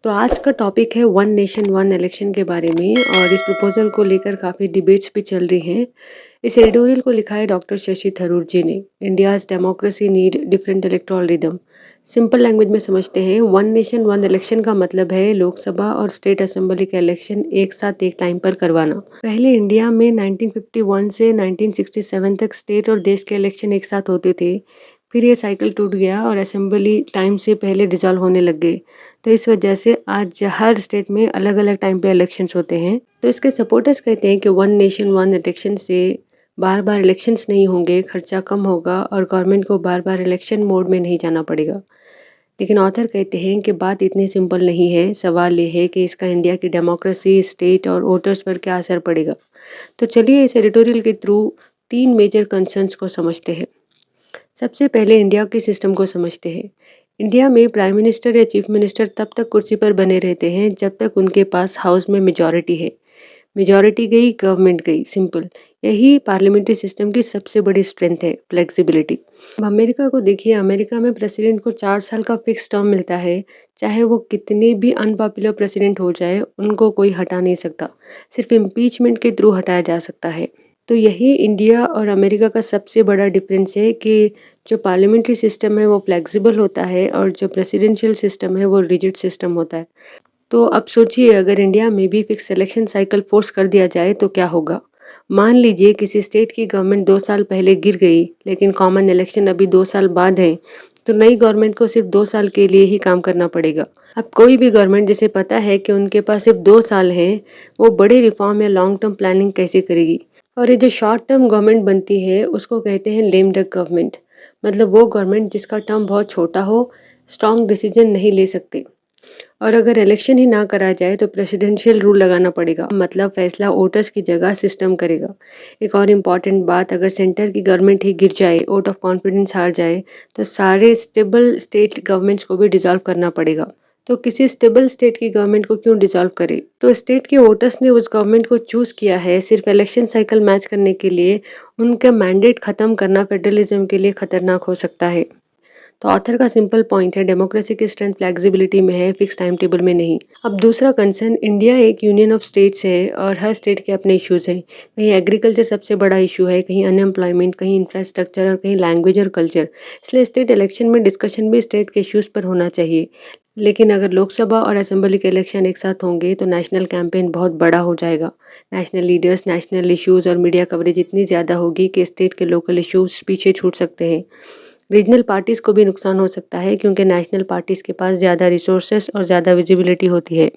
तो आज का टॉपिक है वन नेशन वन इलेक्शन के बारे में और इस प्रपोजल को लेकर काफ़ी डिबेट्स भी चल रही हैं। इस एडिटोरियल को लिखा है डॉक्टर शशि थरूर जी ने। India's democracy need different electoral rhythm. Simple language में समझते हैं, वन नेशन वन इलेक्शन का मतलब है लोकसभा और स्टेट असेंबली का इलेक्शन एक साथ एक टाइम पर करवाना। पहले इंडिया में 1951 से 1967 तक स्टेट और देश के इलेक्शन एक साथ होते थे। फिर ये साइकिल टूट गया और असेंबली टाइम से पहले डिसॉल्व होने लग गए। तो इस वजह से आज हर स्टेट में अलग अलग टाइम पे इलेक्शंस होते हैं। तो इसके सपोर्टर्स कहते हैं कि वन नेशन वन इलेक्शन से बार बार इलेक्शंस नहीं होंगे, खर्चा कम होगा और गवर्नमेंट को बार बार इलेक्शन मोड में नहीं जाना पड़ेगा। लेकिन ऑथर कहते हैं कि बात इतनी सिंपल नहीं है। सवाल ये है कि इसका इंडिया की डेमोक्रेसी, स्टेट और वोटर्स पर क्या असर पड़ेगा। तो चलिए इस एडिटोरियल के थ्रू तीन मेजर कंसर्न्स को समझते हैं। सबसे पहले इंडिया के सिस्टम को समझते हैं। इंडिया में प्राइम मिनिस्टर या चीफ मिनिस्टर तब तक कुर्सी पर बने रहते हैं जब तक उनके पास हाउस में मेजॉरिटी है। मेजॉरिटी गई, गवर्नमेंट गई, सिंपल। यही पार्लियामेंट्री सिस्टम की सबसे बड़ी स्ट्रेंथ है, फ्लेक्सिबिलिटी। अब अमेरिका को देखिए, अमेरिका में प्रेसिडेंट को 4 साल का फिक्स टर्म मिलता है। चाहे वो कितने भी अनपॉपुलर प्रेसिडेंट हो जाए, उनको कोई हटा नहीं सकता। सिर्फ इम्पीचमेंट के थ्रू हटाया जा सकता है। तो यही इंडिया और अमेरिका का सबसे बड़ा डिफरेंस है कि जो पार्लियामेंट्री सिस्टम है वो फ्लेक्सिबल होता है और जो प्रेसिडेंशियल सिस्टम है वो रिजिड सिस्टम होता है। तो अब सोचिए, अगर इंडिया में भी फिक्स इलेक्शन साइकिल फोर्स कर दिया जाए तो क्या होगा। मान लीजिए किसी स्टेट की गवर्नमेंट 2 साल पहले गिर गई, लेकिन कॉमन इलेक्शन अभी 2 साल बाद है। तो नई गवर्नमेंट को सिर्फ 2 साल के लिए ही काम करना पड़ेगा। अब कोई भी गवर्नमेंट जिसे पता है कि उनके पास सिर्फ 2 साल हैं, वो बड़े रिफॉर्म या लॉन्ग टर्म प्लानिंग कैसे करेगी। और ये जो शॉर्ट टर्म गवर्नमेंट बनती है उसको कहते हैं लेम डक गवर्नमेंट। मतलब वो गवर्नमेंट जिसका टर्म बहुत छोटा हो, स्ट्रॉन्ग डिसीजन नहीं ले सकते। और अगर इलेक्शन ही ना करा जाए तो प्रेसिडेंशियल रूल लगाना पड़ेगा, मतलब फैसला वोटर्स की जगह सिस्टम करेगा। एक और इम्पॉर्टेंट बात, अगर सेंटर की गवर्नमेंट ही गिर जाए, वोट ऑफ कॉन्फिडेंस हार जाए, तो सारे स्टेबल स्टेट गवर्नमेंट्स को भी डिसॉल्व करना पड़ेगा। तो किसी स्टेबल स्टेट की गवर्नमेंट को क्यों डिसॉल्व करे। तो स्टेट के वोटर्स ने उस गवर्नमेंट को चूज किया है सिर्फ इलेक्शन साइकिल मैच करने के लिए। उनका मैंडेट खत्म करना फेडरलिज्म के लिए खतरनाक हो सकता है। तो ऑथर का सिंपल पॉइंट है, डेमोक्रेसी की स्ट्रेंथ फ्लेक्सिबिलिटी में है, फिक्स टाइम टेबल में नहीं। अब दूसरा कंसर्न, इंडिया एक यूनियन ऑफ स्टेट्स है और हर स्टेट के अपने इश्यूज हैं। कहीं एग्रीकल्चर सबसे बड़ा इशू है, कहीं अनएम्प्लॉयमेंट, कहीं इंफ्रास्ट्रक्चर और कहीं लैंग्वेज और कल्चर। इसलिए स्टेट इलेक्शन में डिस्कशन भी स्टेट के इश्यूज पर होना चाहिए। लेकिन अगर लोकसभा और असेंबली के इलेक्शन एक साथ होंगे तो नेशनल कैंपेन बहुत बड़ा हो जाएगा। नेशनल लीडर्स, नेशनल इश्यूज और मीडिया कवरेज इतनी ज़्यादा होगी कि स्टेट के लोकल इश्यूज पीछे छूट सकते हैं। रीजनल पार्टीज़ को भी नुकसान हो सकता है क्योंकि नेशनल पार्टीज़ के पास ज़्यादा रिसोर्सेस और ज़्यादा विजिबिलिटी होती है।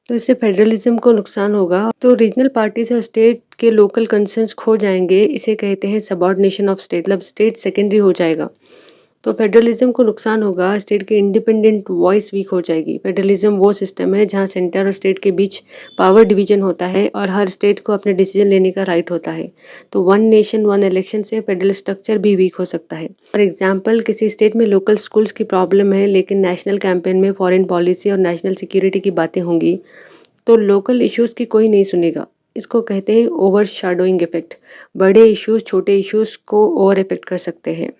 तो इससे फेडरलिज्म को नुकसान होगा। तो रीजनल पार्टीज और स्टेट के लोकल कंसर्न्स खो जाएंगे। इसे कहते हैं सबऑर्डिनेशन ऑफ स्टेट, मतलब स्टेट सेकेंडरी हो जाएगा। तो फेडरलिज्म को नुकसान होगा, स्टेट की इंडिपेंडेंट वॉइस वीक हो जाएगी। फेडरलिज्म वो सिस्टम है जहां सेंटर और स्टेट के बीच पावर डिवीजन होता है और हर स्टेट को अपने डिसीजन लेने का राइट होता है। तो वन नेशन वन इलेक्शन से फेडरल स्ट्रक्चर भी वीक हो सकता है। फॉर एग्जाम्पल, किसी स्टेट में लोकल स्कूल्स की प्रॉब्लम है लेकिन नेशनल कैंपेन में फॉरेन पॉलिसी और नेशनल सिक्योरिटी की बातें होंगी, तो लोकल इश्यूज़ की कोई नहीं सुनेगा। इसको कहते हैं ओवर शैडोइंग इफेक्ट। बड़े इश्यूज़ छोटे इश्यूज़ को ओवर इफेक्ट कर सकते हैं।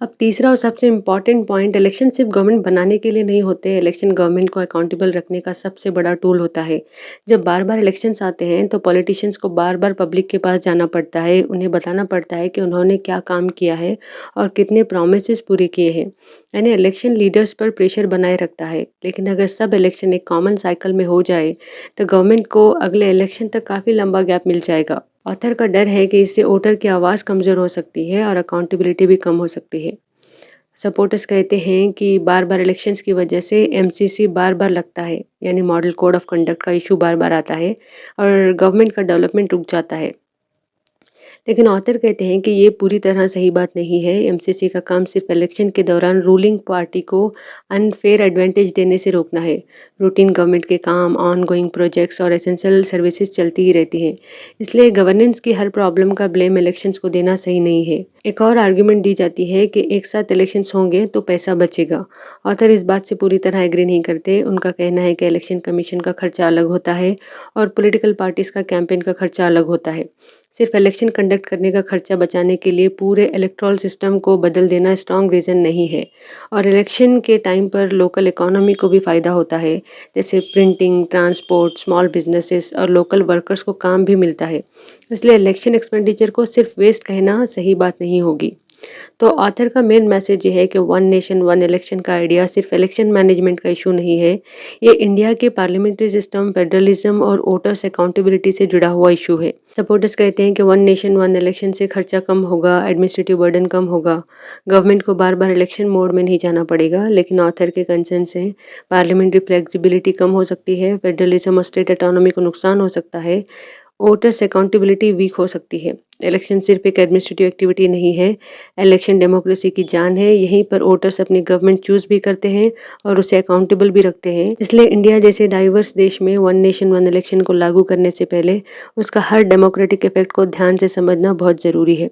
अब तीसरा और सबसे इम्पॉर्टेंट पॉइंट, इलेक्शन सिर्फ गवर्नमेंट बनाने के लिए नहीं होते। इलेक्शन गवर्नमेंट को अकाउंटेबल रखने का सबसे बड़ा टूल होता है। जब बार बार इलेक्शंस आते हैं तो पॉलिटिशियंस को बार बार पब्लिक के पास जाना पड़ता है, उन्हें बताना पड़ता है कि उन्होंने क्या काम किया है और कितने प्रोमिसेस पूरे किए हैं। यानी इलेक्शन लीडर्स पर प्रेशर बनाए रखता है। लेकिन अगर सब इलेक्शन एक कॉमन साइकिल में हो जाए तो गवर्नमेंट को अगले इलेक्शन तक काफ़ी लंबा गैप मिल जाएगा। ऑथर का डर है कि इससे वोटर की आवाज़ कमज़ोर हो सकती है और अकाउंटेबिलिटी भी कम हो सकती है। सपोर्टर्स कहते हैं कि बार बार इलेक्शंस की वजह से एमसीसी बार बार लगता है, यानी मॉडल कोड ऑफ कंडक्ट का इशू बार बार आता है और गवर्नमेंट का डेवलपमेंट रुक जाता है। लेकिन ऑथर कहते हैं कि ये पूरी तरह सही बात नहीं है। एमसीसी का काम सिर्फ इलेक्शन के दौरान रूलिंग पार्टी को अनफेयर एडवांटेज देने से रोकना है। रूटीन गवर्नमेंट के काम, ऑन गोइंग प्रोजेक्ट्स और एसेंशियल सर्विसेज चलती ही रहती हैं। इसलिए गवर्नेंस की हर प्रॉब्लम का ब्लेम इलेक्शंस को देना सही नहीं है। एक और आर्ग्यूमेंट दी जाती है कि एक साथ इलेक्शंस होंगे तो पैसा बचेगा। ऑथर इस बात से पूरी तरह एग्री नहीं करते। उनका कहना है कि इलेक्शन कमीशन का खर्चा अलग होता है और पॉलिटिकल पार्टीज का कैंपेन का खर्चा अलग होता है। सिर्फ इलेक्शन कंडक्ट करने का खर्चा बचाने के लिए पूरे इलेक्टोरल सिस्टम को बदल देना स्ट्रॉन्ग रीज़न नहीं है। और इलेक्शन के टाइम पर लोकल इकोनॉमी को भी फ़ायदा होता है, जैसे प्रिंटिंग, ट्रांसपोर्ट, स्मॉल बिजनेसेस और लोकल वर्कर्स को काम भी मिलता है। इसलिए इलेक्शन एक्सपेंडिचर को सिर्फ वेस्ट कहना सही बात नहीं होगी। तो ऑथर का मेन मैसेज ये है कि वन नेशन वन इलेक्शन का आइडिया सिर्फ इलेक्शन मैनेजमेंट का इशू नहीं है, ये इंडिया के पार्लियामेंट्री सिस्टम, फेडरलिज्म और वोटर्स अकाउंटेबिलिटी से जुड़ा हुआ इशू है। सपोर्टर्स कहते हैं कि वन नेशन वन इलेक्शन से खर्चा कम होगा, एडमिनिस्ट्रेटिव बर्डन कम होगा, गवर्नमेंट को बार बार इलेक्शन मोड में नहीं जाना पड़ेगा। लेकिन ऑथर के कंसर्न से पार्लियामेंट्री फ्लेक्सिबिलिटी कम हो सकती है, फेडरलिज्म और स्टेट ऑटोनॉमी को नुकसान हो सकता है, वोटर्स अकाउंटेबिलिटी वीक हो सकती है। इलेक्शन सिर्फ एक एडमिनिस्ट्रेटिव एक्टिविटी नहीं है, इलेक्शन डेमोक्रेसी की जान है। यहीं पर वोटर्स अपनी गवर्नमेंट चूज भी करते हैं और उसे अकाउंटेबल भी रखते हैं। इसलिए इंडिया जैसे डाइवर्स देश में वन नेशन वन इलेक्शन को लागू करने से पहले उसका हर डेमोक्रेटिक इफेक्ट को ध्यान से समझना बहुत ज़रूरी है।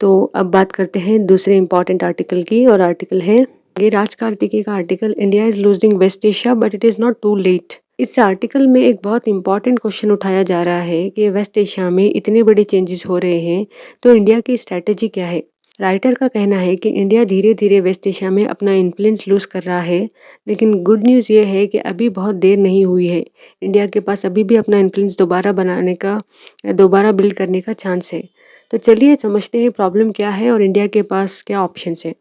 तो अब बात करते हैं दूसरे इंपॉर्टेंट आर्टिकल की, और आर्टिकल है ये राज कार्तिकी का article, India is losing West Asia but it is not too late. इस आर्टिकल में एक बहुत इंपॉर्टेंट क्वेश्चन उठाया जा रहा है कि वेस्ट एशिया में इतने बड़े चेंजेस हो रहे हैं, तो इंडिया की स्ट्रैटेजी क्या है। राइटर का कहना है कि इंडिया धीरे धीरे वेस्ट एशिया में अपना इन्फ्लुएंस लूज कर रहा है, लेकिन गुड न्यूज़ ये है कि अभी बहुत देर नहीं हुई है। इंडिया के पास अभी भी अपना इन्फ्लुएंस दोबारा बिल्ड करने का चांस है। तो चलिए समझते हैं प्रॉब्लम क्या है और इंडिया के पास क्या ऑप्शंस हैं।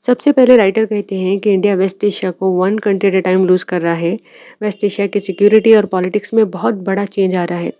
सबसे पहले राइटर कहते हैं कि इंडिया वेस्ट एशिया को one country at a time lose कर रहा है। वेस्ट एशिया की सिक्योरिटी और पॉलिटिक्स में बहुत बड़ा चेंज आ रहा है।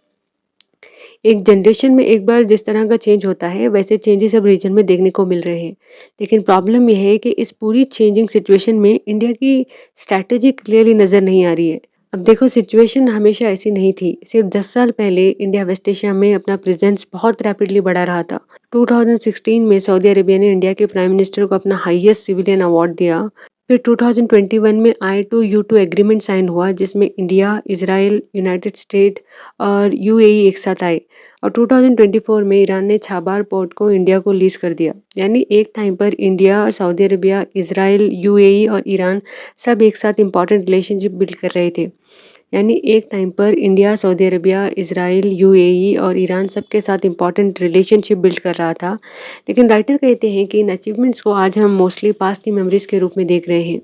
एक जनरेशन में एक बार जिस तरह का चेंज होता है, वैसे चेंजेस अब रीजन में देखने को मिल रहे हैं। लेकिन प्रॉब्लम यह है कि इस पूरी चेंजिंग सिचुएशन में इंडिया की स्ट्रैटेजी क्लियरली नज़र नहीं आ रही है। अब देखो, सिचुएशन हमेशा ऐसी नहीं थी। सिर्फ 10 साल पहले इंडिया वेस्ट एशिया में अपना प्रेजेंस बहुत रैपिडली बढ़ा रहा था। 2016 में सऊदी अरेबिया ने इंडिया के प्राइम मिनिस्टर को अपना हाईएस्ट सिविलियन अवार्ड दिया। फिर 2021 में I2U2 एग्रीमेंट साइन हुआ, जिसमें इंडिया, इजराइल, यूनाइटेड स्टेट और यूएई एक साथ आए। और 2024 में ईरान ने छाबार पोर्ट को इंडिया को लीज कर दिया। यानी एक टाइम पर India, Saudi Arabia, Israel, UAE और ईरान सब एक साथ इंपॉर्टेंट रिलेशनशिप बिल्ड कर रहे थे। यानी एक टाइम पर India, Saudi Arabia, Israel, UAE और ईरान सबके साथ इंपॉर्टेंट रिलेशनशिप बिल्ड कर रहा था। लेकिन राइटर कहते हैं कि इन अचीवमेंट्स को आज हम मोस्टली पास्ट की मेमोरीज के रूप में देख रहे हैं।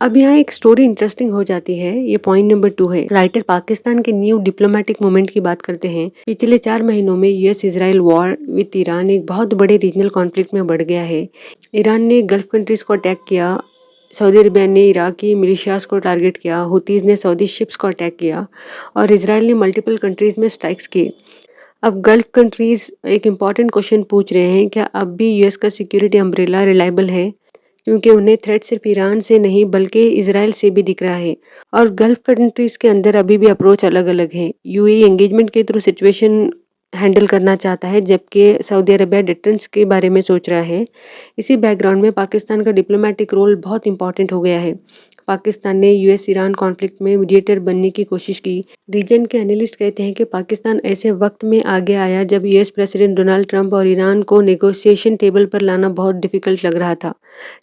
अब यहाँ एक स्टोरी इंटरेस्टिंग हो जाती है। ये पॉइंट नंबर 2 है। राइटर पाकिस्तान के न्यू डिप्लोमेटिक मूवमेंट की बात करते हैं। पिछले 4 महीनों में US Israel war with Iran एक बहुत बड़े रीजनल कॉन्फ्लिक्ट में बढ़ गया है। ईरान ने गल्फ कंट्रीज को अटैक किया, सऊदी अरेबिया ने इराकी मिलिशियाज को टारगेट किया, हुतीज ने सऊदी शिप्स को अटैक किया और इजराइल ने मल्टीपल कंट्रीज में स्ट्राइक्स किए। अब गल्फ कंट्रीज एक इम्पॉर्टेंट क्वेश्चन पूछ रहे हैं, क्या अब भी यूएस का सिक्योरिटी अम्ब्रेला रिलायबल है, क्योंकि उन्हें थ्रेट सिर्फ ईरान से नहीं बल्कि इजराइल से भी दिख रहा है। और गल्फ कंट्रीज के अंदर अभी भी अप्रोच अलग अलग है। यूएई एंगेजमेंट के थ्रू सिचुएशन हैंडल करना चाहता है, जबकि सऊदी अरबिया डिफरेंस के बारे में सोच रहा है। इसी बैकग्राउंड में पाकिस्तान का डिप्लोमेटिक रोल बहुत इंपॉर्टेंट हो गया है। पाकिस्तान ने यूएस ईरान कॉन्फ्लिक्ट में मीडिएटर बनने की कोशिश की। रीजन के एनालिस्ट कहते हैं कि पाकिस्तान ऐसे वक्त में आगे आया जब यूएस प्रेसिडेंट डोनाल्ड ट्रंप और ईरान को नेगोशिएशन टेबल पर लाना बहुत डिफिकल्ट लग रहा था।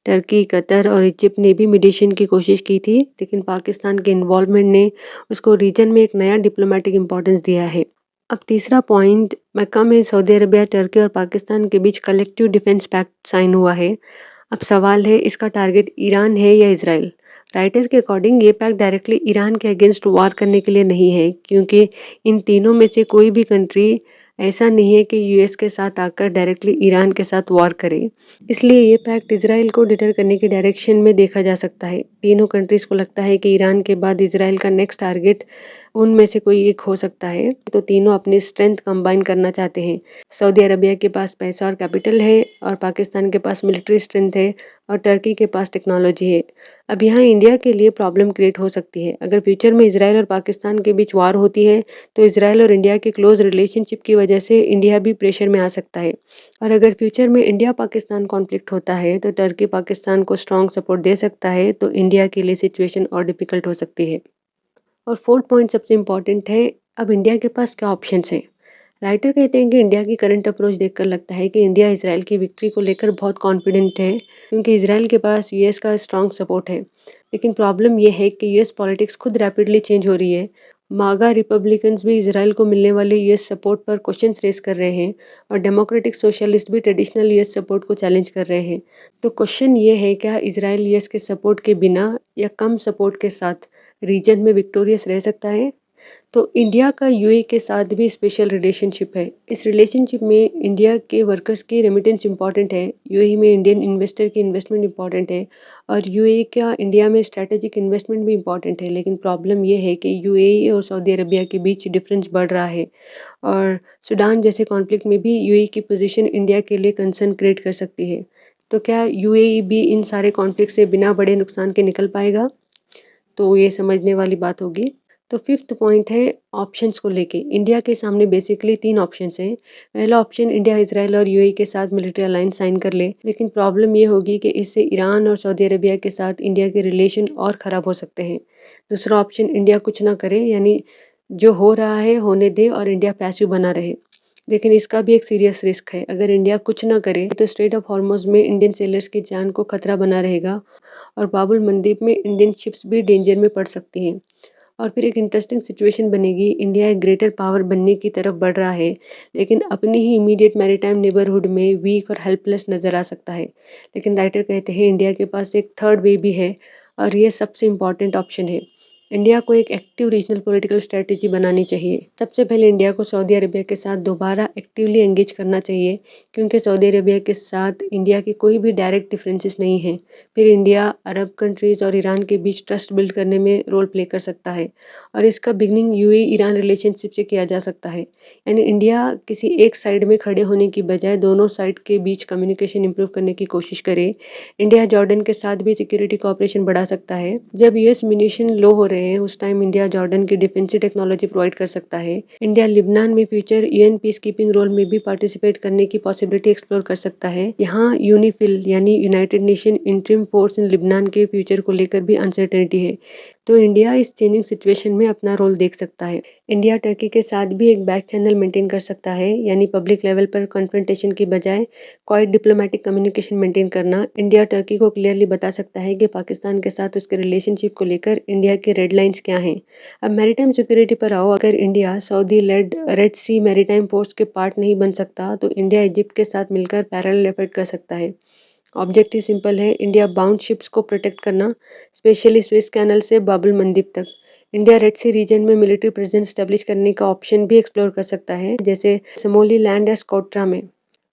टर्की, कतर और इजिप्ट ने भी मीडिएशन की कोशिश की थी, लेकिन पाकिस्तान के इन्वॉल्वमेंट ने उसको रीजन में एक नया डिप्लोमेटिक इंपॉर्टेंस दिया है। अब तीसरा पॉइंट, मक्का में सऊदी अरबिया, टर्की और पाकिस्तान के बीच कलेक्टिव डिफेंस पैक्ट साइन हुआ है। अब सवाल है, इसका टारगेट ईरान है या इजराइल। राइटर के अकॉर्डिंग ये पैक्ट डायरेक्टली ईरान के अगेंस्ट वार करने के लिए नहीं है, क्योंकि इन तीनों में से कोई भी कंट्री ऐसा नहीं है कि यूएस के साथ आकर डायरेक्टली ईरान के साथ वॉर करे। इसलिए ये पैक्ट इजराइल को डिटर करने की डायरेक्शन में देखा जा सकता है। तीनों कंट्रीज को लगता है कि ईरान के बाद इजराइल का नेक्स्ट टारगेट उनमें से कोई एक हो सकता है, तो तीनों अपनी स्ट्रेंथ कंबाइन करना चाहते हैं। सऊदी अरबिया के पास पैसा और कैपिटल है, और पाकिस्तान के पास मिलिट्री स्ट्रेंथ है, और टर्की के पास टेक्नोलॉजी है। अब यहाँ इंडिया के लिए प्रॉब्लम क्रिएट हो सकती है। अगर फ्यूचर में इजराइल और पाकिस्तान के बीच वार होती है, तो इजराइल और इंडिया के क्लोज रिलेशनशिप की वजह से इंडिया भी प्रेशर में आ सकता है। और अगर फ्यूचर में इंडिया पाकिस्तान कॉन्फ्लिक्ट होता है, तो टर्की पाकिस्तान को स्ट्रॉन्ग सपोर्ट दे सकता है, तो इंडिया के लिए सिचुएशन और डिफिकल्ट हो सकती है। और फोर्थ पॉइंट सबसे इम्पॉर्टेंट है, अब इंडिया के पास क्या ऑप्शंस हैं। राइटर कहते हैं कि इंडिया की करंट अप्रोच देखकर लगता है कि इंडिया इजराइल की विक्ट्री को लेकर बहुत कॉन्फिडेंट है, क्योंकि इजराइल के पास यूएस का स्ट्रॉन्ग सपोर्ट है। लेकिन प्रॉब्लम यह है कि यूएस पॉलिटिक्स खुद रैपिडली चेंज हो रही है। मागा रिपब्लिकन्स भी इजराइल को मिलने वाले यूएस सपोर्ट पर क्वेश्चंस रेस कर रहे हैं और डेमोक्रेटिक सोशलिस्ट भी ट्रेडिशनल यूएस सपोर्ट को चैलेंज कर रहे हैं। तो क्वेश्चन ये है, क्या इजराइल यूएस के सपोर्ट के बिना या कम सपोर्ट के साथ रीजन में विक्टोरियस रह सकता है? तो इंडिया का यूएई के साथ भी स्पेशल रिलेशनशिप है। इस रिलेशनशिप में इंडिया के वर्कर्स की रेमिटेंस इंपॉर्टेंट है, यूएई में इंडियन इन्वेस्टर की इन्वेस्टमेंट इंपॉर्टेंट है और यूएई का इंडिया में स्ट्रैटेजिक इन्वेस्टमेंट भी इंपॉर्टेंट है। लेकिन प्रॉब्लम ये है कि यूएई और सऊदी अरबिया के बीच डिफरेंस बढ़ रहा है और सूडान जैसे कॉन्फ्लिक्ट में भी यूएई की पोजीशन इंडिया के लिए कंसर्न क्रिएट कर सकती है। तो क्या यूएई भी इन सारे कॉन्फ्लिक्ट से बिना बड़े नुकसान के निकल पाएगा? तो ये समझने वाली बात होगी। तो फिफ्थ पॉइंट है ऑप्शंस को लेके। इंडिया के सामने बेसिकली 3 ऑप्शंस हैं। पहला ऑप्शन, इंडिया इजराइल और यूएई के साथ मिलिट्री अलायंस साइन कर ले, लेकिन प्रॉब्लम ये होगी कि इससे ईरान और सऊदी अरबिया के साथ इंडिया के रिलेशन और ख़राब हो सकते हैं। दूसरा ऑप्शन, इंडिया कुछ ना करे, यानी जो हो रहा है होने दे और इंडिया पैसिव बना रहे। लेकिन इसका भी एक सीरियस रिस्क है। अगर इंडिया कुछ ना करे तो स्ट्रेट ऑफ हॉर्मुज़ में इंडियन सेलर्स की जान को खतरा बना रहेगा और बाबुल मंदीप में इंडियन शिप्स भी डेंजर में पड़ सकती हैं। और फिर एक इंटरेस्टिंग सिचुएशन बनेगी। इंडिया एक ग्रेटर पावर बनने की तरफ बढ़ रहा है, लेकिन अपनी ही इमीडिएट मैरीटाइम नेबरहुड में वीक और हेल्पलेस नज़र आ सकता है। लेकिन राइटर कहते हैं इंडिया के पास एक थर्ड वे भी है और ये सबसे इम्पॉर्टेंट ऑप्शन है। इंडिया को एक एक्टिव रीजनल पॉलिटिकल स्ट्रेटजी बनानी चाहिए। सबसे पहले इंडिया को सऊदी अरबिया के साथ दोबारा एक्टिवली एंगेज करना चाहिए, क्योंकि सऊदी अरबिया के साथ इंडिया के कोई भी डायरेक्ट डिफरेंसेस नहीं हैं। फिर इंडिया अरब कंट्रीज़ और ईरान के बीच ट्रस्ट बिल्ड करने में रोल प्ले कर सकता है और इसका बिगनिंग यूएई ईरान रिलेशनशिप से किया जा सकता है। यानी इंडिया किसी एक साइड में खड़े होने की बजाय दोनों साइड के बीच कम्युनिकेशन इंप्रूव करने की कोशिश करे। इंडिया जॉर्डन के साथ भी सिक्योरिटी कोऑपरेशन बढ़ा सकता है। जब यूएस म्यूनिशन लो हो रहे हैं उस टाइम इंडिया जॉर्डन की डिफेंसिव टेक्नोलॉजी प्रोवाइड कर सकता है। इंडिया लिबनान में future UN peacekeeping role में भी पार्टिसिपेट करने की पॉसिबिलिटी एक्सप्लोर कर सकता है। यहाँ यूनिफिल यानी United nation interim force in Lebanon के फ्यूचर को लेकर भी अनसर्टेनिटी है। तो इंडिया इस चेंजिंग सिचुएशन में अपना रोल देख सकता है। इंडिया टर्की के साथ भी एक बैक चैनल मेंटेन कर सकता है, यानी पब्लिक लेवल पर कन्फ्रंटेशन की बजाय क्वाइट डिप्लोमेटिक कम्युनिकेशन मेंटेन करना। इंडिया टर्की को क्लियरली बता सकता है कि पाकिस्तान के साथ उसके रिलेशनशिप को लेकर इंडिया के रेड लाइंस क्या हैं। अब मैरीटाइम सिक्योरिटी पर आओ। अगर इंडिया सऊदी लेड रेड सी मैरीटाइम फोर्स के पार्ट नहीं बन सकता तो इंडिया इजिप्ट के साथ मिलकर पैरेलल एफर्ट कर सकता है। ऑब्जेक्टिव सिंपल है, इंडिया बाउंड शिप्स को प्रोटेक्ट करना, स्पेशली स्विस कैनल से बाबुल मंदीप तक। इंडिया रेड सी रीजन में मिलिट्री प्रेजेंस स्टैब्लिश करने का ऑप्शन भी एक्सप्लोर कर सकता है, जैसे समोली लैंड या स्कोट्रा में।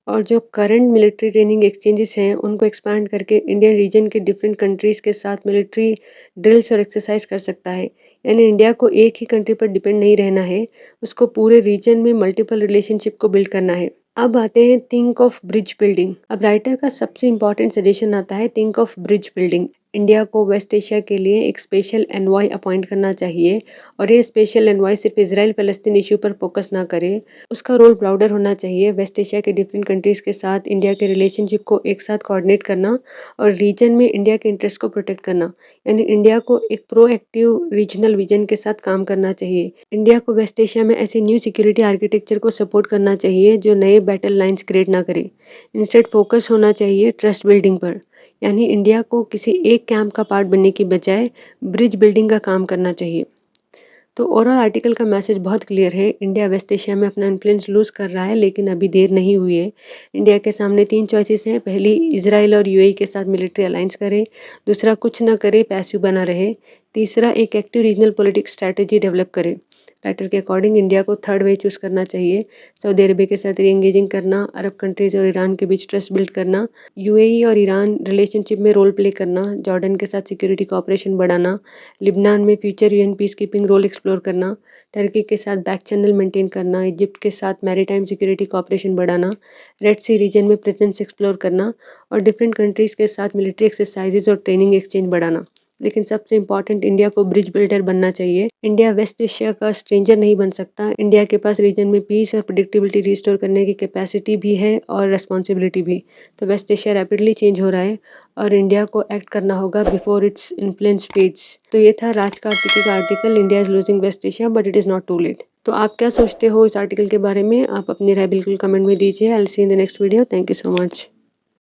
और जो करंट मिलिट्री ट्रेनिंग एक्सचेंजेस हैं उनको एक्सपैंड करके इंडियन रीजन के डिफरेंट कंट्रीज़ के साथ मिलिट्री ड्रिल्स और एक्सरसाइज कर सकता है। यानी इंडिया को एक ही कंट्री पर डिपेंड नहीं रहना है, उसको पूरे रीजन में मल्टीपल रिलेशनशिप को बिल्ड करना है। अब आते हैं थिंक ऑफ ब्रिज बिल्डिंग। अब राइटर का सबसे इंपॉर्टेंट सजेशन आता है think of bridge building. India को वेस्ट एशिया के लिए एक स्पेशल एनवॉय अपॉइंट करना चाहिए और ये स्पेशल एनवॉय सिर्फ इजराइल फ़लस्तीन इशू पर फोकस ना करे, उसका रोल ब्रॉडर होना चाहिए। वेस्ट एशिया के डिफरेंट कंट्रीज़ के साथ इंडिया के रिलेशनशिप को एक साथ कोऑर्डिनेट करना और रीजन में इंडिया के इंटरेस्ट को प्रोटेक्ट करना। यानी इंडिया को एक प्रोएक्टिव रीजनल विजन के साथ काम करना चाहिए। इंडिया को वेस्ट एशिया में ऐसे न्यू सिक्योरिटी आर्किटेक्चर को सपोर्ट करना चाहिए जो नए बैटल लाइन्स क्रिएट ना करे। इंस्टेड फोकस होना चाहिए ट्रस्ट बिल्डिंग पर। यानी इंडिया को किसी एक कैंप का पार्ट बनने की बजाय ब्रिज बिल्डिंग का काम करना चाहिए। तो ओवरऑल आर्टिकल का मैसेज बहुत क्लियर है। इंडिया वेस्ट एशिया में अपना इन्फ्लुएंस लूज़ कर रहा है, लेकिन अभी देर नहीं हुई है। इंडिया के सामने 3 चॉइसेस हैं। पहली, इजराइल और यूएई के साथ मिलिट्री अलायंस करे। दूसरा, कुछ ना करे, पैसिव बना रहे। तीसरा, एक active regional politics strategy develop करे। राइटर के अकॉर्डिंग इंडिया को थर्ड वे चूज़ करना चाहिए। सऊदी अरबिया के साथ री एंगेजिंग करना, अरब कंट्रीज़ और ईरान के बीच ट्रस्ट बिल्ड करना, यूएई और ईरान रिलेशनशिप में रोल प्ले करना, जॉर्डन के साथ सिक्योरिटी कोऑपरेशन बढ़ाना, लिबनान में future UN peacekeeping role explore करना, टर्की के साथ बैक चैनल मेंटेन करना, इजिप्ट के साथ मैरीटाइम सिक्योरिटी कोऑपरेशन बढ़ाना, रेड सी रीजन में प्रेजेंस एक्सप्लोर करना और डिफरेंट कंट्रीज़ के साथ मिलिट्री एक्सरसाइजेज और ट्रेनिंग एक्सचेंज बढ़ाना। लेकिन सबसे इंपॉर्टेंट, इंडिया को ब्रिज बिल्डर बनना चाहिए। इंडिया वेस्ट एशिया का स्ट्रेंजर नहीं बन सकता। इंडिया के पास रीजन में पीस और प्रेडिक्टेबिलिटी रिस्टोर करने की कैपेसिटी भी है और रेस्पॉन्सिबिलिटी भी। तो वेस्ट एशिया रैपिडली चेंज हो रहा है और इंडिया को एक्ट करना होगा बिफोर इट्स इन्फ्लुएंस फेड्स। तो ये था राज कार्तिकी का article, India is losing West Asia but it is not too late. तो आप क्या सोचते हो इस आर्टिकल के बारे में? आप अपनी राय बिल्कुल कमेंट में दीजिए। I will see in the next video. Thank you so much.